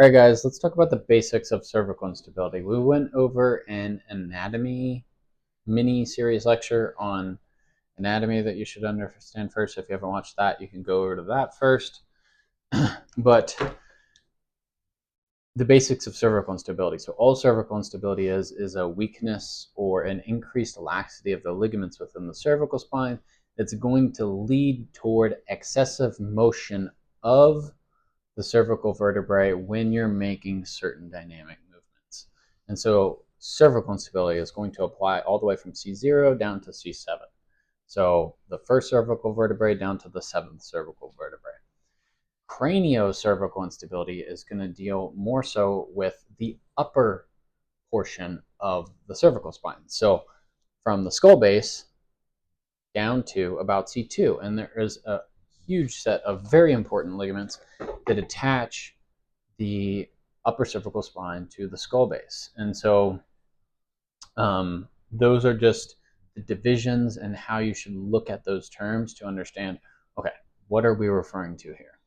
All right, guys, let's talk about the basics of cervical instability. We went over an anatomy mini series lecture on anatomy that you should understand first. If you haven't watched that, you can go over to that first. But the basics of cervical instability. So all cervical instability is a weakness or an increased laxity of the ligaments within the cervical spine that's going to lead toward excessive motion of the cervical vertebrae when you're making certain dynamic movements. And so cervical instability is going to apply all the way from C0 down to C7. So the first cervical vertebrae down to the seventh cervical vertebrae. Craniocervical instability is going to deal more so with the upper portion of the cervical spine. So from the skull base down to about C2. And there is a huge set of very important ligaments that attach the upper cervical spine to the skull base. And so those are just the divisions and how you should look at those terms to understand, okay, what are we referring to here?